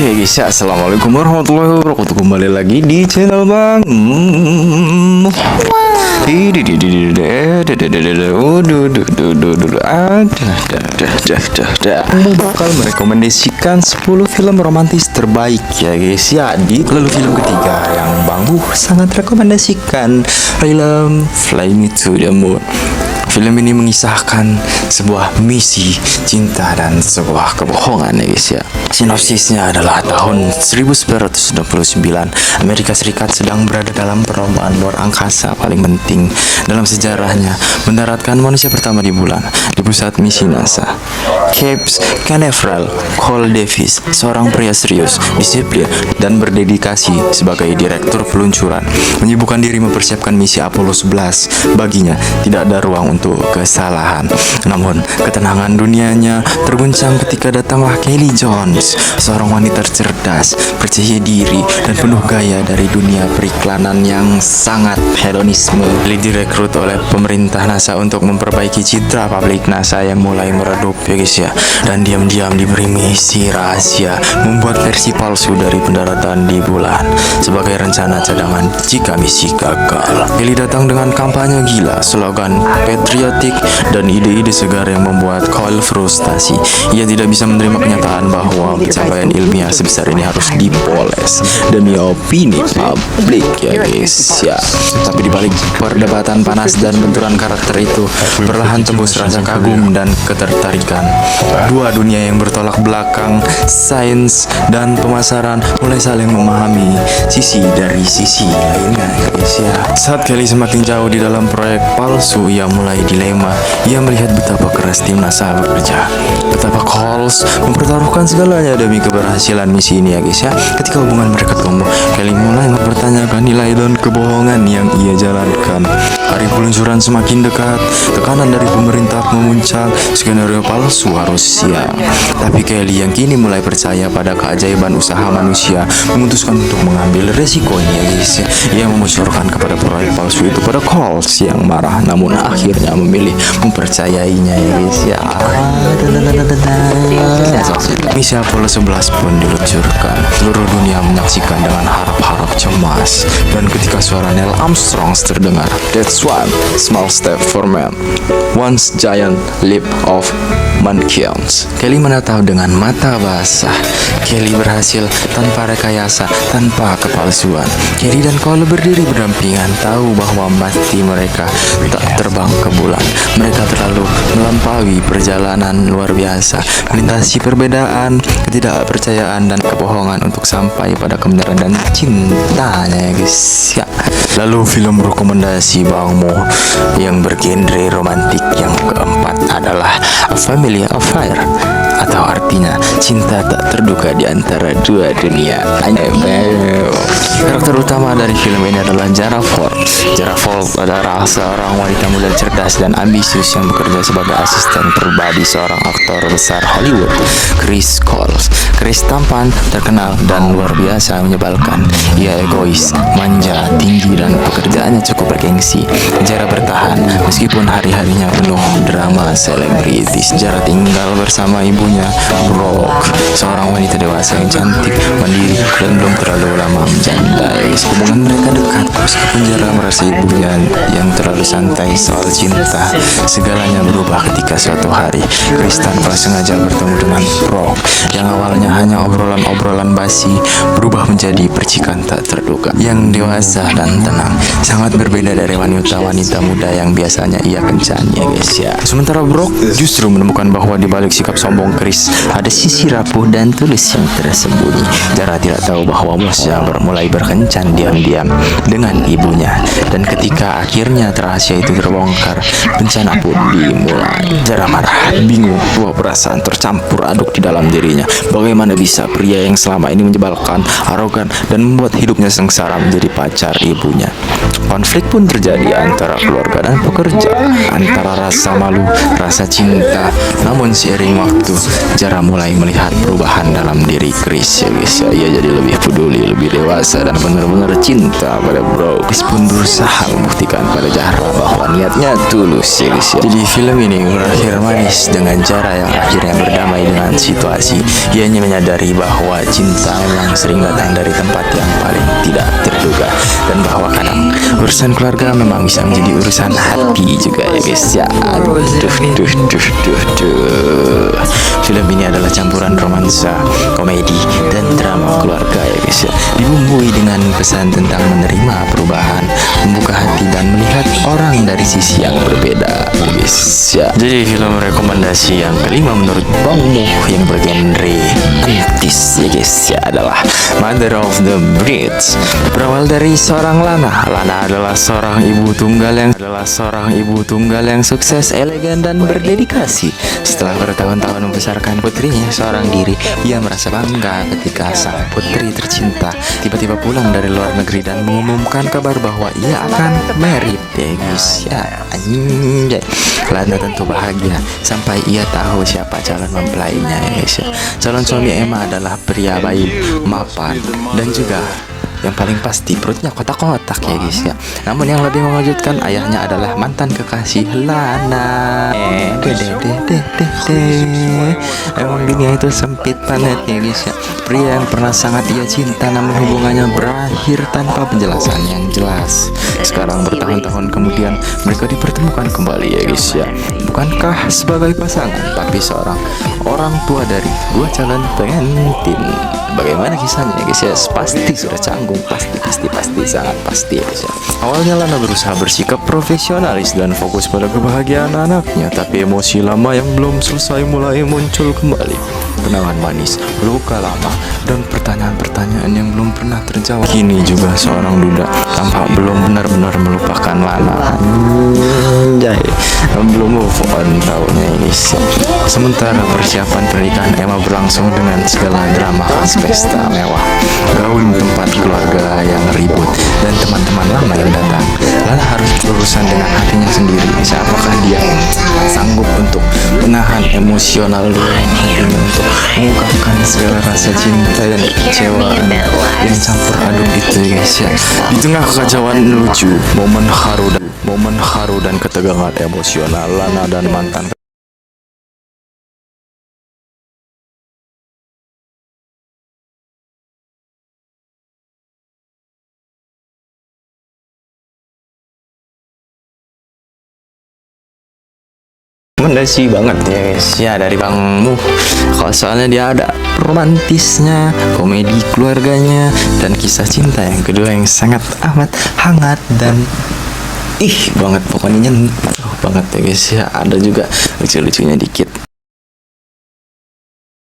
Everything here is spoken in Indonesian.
Oke guys ya, assalamualaikum warahmatullahi wabarakatuh. Kembali lagi di channel Bang. Bakal merekomendasikan 10 film romantis terbaik ya guys ya. Lalu film ketiga yang Bang sangat rekomendasikan, film Fly Me to the Moon. Film ini mengisahkan sebuah misi cinta dan sebuah kebohongan ya guys ya. Sinopsisnya adalah tahun 1969, Amerika Serikat sedang berada dalam perlombaan luar angkasa paling penting dalam sejarahnya, mendaratkan manusia pertama di bulan di pusat misi NASA. Cape Canaveral Cole Davis, seorang pria serius, disiplin, dan berdedikasi sebagai direktur peluncuran, menyibukkan diri mempersiapkan misi Apollo 11. Baginya tidak ada ruang untuk kesalahan. Namun ketenangan dunianya terguncang ketika datanglah Kelly Jones, seorang wanita cerdas, percaya diri, dan penuh gaya dari dunia periklanan yang sangat hedonisme. Kelly direkrut oleh pemerintah NASA untuk memperbaiki citra publik NASA yang mulai meredup ya guys ya, dan diam-diam diberi misi rahasia membuat versi palsu dari pendaratan di bulan sebagai rencana cadangan jika misi gagal. Kelly datang dengan kampanye gila, slogan patriotik, dan ide-ide segar yang membuat Cole frustasi. Ia tidak bisa menerima kenyataan bahwa pencapaian ilmiah sebesar ini harus dipoles demi opini publik ya guys ya. Tapi dibalik perdebatan panas dan benturan karakter itu, perlahan tembus rasa kagum dan ketertarikan. Dua dunia yang bertolak belakang, sains dan pemasaran, mulai saling memahami sisi dari sisi lainnya ya guys ya. Saat Kelly semakin jauh di dalam proyek palsu, ia mulai dilema. Ia melihat betapa keras tim NASA bekerja, betapa Coles mempertaruhkan segalanya demi keberhasilan misi ini ya guys ya. Ketika hubungan mereka tumbuh, Kelly mulai mempertanyakan nilai dan kebohongan yang ia jalankan. Hari peluncuran semakin dekat, tekanan dari pemerintah memuncak, skenario palsu harus siap. Tapi Kelly yang kini mulai percaya pada keajaiban usaha manusia, memutuskan untuk mengambil resiko ini ya guys ya. Ia memusurkan kepada proyek palsu itu pada Coles yang marah, namun akhirnya memilih mempercayainya ya guys ya. Misi Apollo 11 pun diluncurkan. Seluruh dunia menyaksikan dengan harap-harap cemas, dan ketika suara Neil Armstrong terdengar, "That's one small step for man, one giant leap of mankind." Kelly menatap dengan mata basah. Kelly berhasil tanpa rekayasa, tanpa kepalsuan. Kelly dan Cole berdiri berdampingan, tahu bahwa mati mereka tak terbang ke bulan. Mereka terlalu melampaui perjalanan luar biasa, melintasi perbedaan, ketidakpercayaan, dan kebohongan untuk sampai pada kebenaran dan cintanya ya guys ya. Lalu film rekomendasi Bangmo yang bergenre romantik yang keempat adalah A Family Affair, atau artinya cinta tak terduga di antara dua dunia. Karakter utama dari film ini adalah Jara Ford. Jara Ford adalah seorang wanita muda cerdas dan ambisius yang bekerja sebagai asisten pribadi seorang aktor besar Hollywood, Chris Coles. Chris tampan, terkenal, dan luar biasa menyebalkan. Ia egois, manja, tinggi, dan pekerjaannya cukup bergengsi. Jara bertahan meskipun hari-harinya penuh drama selebritis. Jara tinggal bersama ibunya, Brooke, seorang wanita dewasa yang cantik, mandiri, dan belum terlalu lama menjanda. Hubungan mereka dekat meskipun Jara merasa ibunya yang terlalu santai soal cinta. Segalanya berubah ketika suatu hari Chris tanpa sengaja bertemu dengan Brooke yang awalnya hanya obrolan-obrolan basi, berubah menjadi percikan tak terduga. Yang dewasa dan tenang, sangat berbeda dari wanita-wanita muda yang biasanya ia kencani ya guys ya. Sementara Brooke justru menemukan bahwa di balik sikap sombong Chris ada sisi rapuh dan tulus yang tersembunyi. Jara tidak tahu bahwa bosnya mulai berkencan diam-diam dengan ibunya, dan ketika akhirnya rahasia itu terbongkar, bencana pun dimulai. Jara marah, bingung, dua perasaan tercampur aduk di dalam dirinya. Bagaimana bisa pria yang selama ini menyebalkan, arogan, dan membuat hidupnya sengsara menjadi pacar ibunya? Konflik pun terjadi antara keluarga dan pekerja, antara rasa malu, rasa cinta. Namun seiring waktu, Jara mulai melihat perubahan dalam diri Chris ya guys ya. Ia jadi lebih peduli, lebih dewasa dan benar-benar cinta pada bro. Chris pun berusaha membuktikan pada Jara bahwa niatnya tulus ya guys ya. Jadi film ini berakhir manis dengan Jara yang akhirnya berdamai dengan situasi. Ianya menyadari bahwa cinta memang sering datang dari tempat yang paling tidak terduga, dan bahwa kadang urusan keluarga memang bisa menjadi urusan hati juga ya guys ya. Film ini adalah campuran romansa, komedi, dan drama keluarga ya guys ya. Dibumbui dengan pesan tentang menerima perubahan, membuka hati, dan melihat orang dari sisi yang berbeda ya guys ya. Jadi film rekomendasi yang kelima menurut Bang Muh yang bergenre antis ya guys ya adalah Mother of the Bride. Berawal dari seorang Lana. Lana adalah seorang ibu tunggal yang sukses, elegan, dan berdedikasi. Setelah bertahun-tahun membesarkan putrinya seorang diri, ia merasa bangga ketika sang putri tercinta tiba-tiba pulang dari luar negeri dan mengumumkan kabar bahwa ia akan married ya guys ya. Anjay. Lana tentu bahagia sampai ia tahu siapa calon mempelainya ya guys ya. Calon suami Emma adalah pria baik, mapan, dan juga yang paling pasti perutnya kotak-kotak ya guys ya. Namun yang lebih mengejutkan, ayahnya adalah mantan kekasih Lana. Emang dunia itu sempit banget ya guys ya. Pria yang pernah sangat ia cinta namun hubungannya berakhir tanpa penjelasan yang jelas. Sekarang bertahun-tahun kemudian mereka dipertemukan kembali ya guys ya. Bukankah sebagai pasangan, tapi seorang orang tua dari dua calon pengantin. Bagaimana kisahnya ya guys ya? Pasti sudah canggung, pasti sangat pasti ya guys ya. Awalnya Lana berusaha bersikap profesionalis dan fokus pada kebahagiaan anaknya, tapi emosi lama yang belum selesai mulai muncul kembali. Kenangan manis, luka lama, dan pertanyaan-pertanyaan yang belum pernah terjawab. Kini juga seorang duda tampak belum benar-benar melupakan Lana. Belum move on tahunnya ini. Sementara persiapan pernikahan Emma berlangsung dengan segala drama khas pesta mewah, gaun tempat keluarga yang ribut, dan teman-teman lama yang datang. Lana harus berurusan dengan hatinya sendiri. Apakah dia sanggup untuk menahan emosional hatinya untuk mengungkapkan segala rasa cinta dan kecewaan yang campur aduk itu guys ya. Di tengah kekacauan lucu, momen haru dan ketegangan emosional Lana dan mantan rekomendasi banget ya guys ya dari Bang Muh. Kalau soalnya dia ada romantisnya, komedi keluarganya, dan kisah cinta yang kedua yang sangat amat hangat dan banget, pokoknya nyentuh banget ya guys ya. Ada juga lucu-lucunya dikit.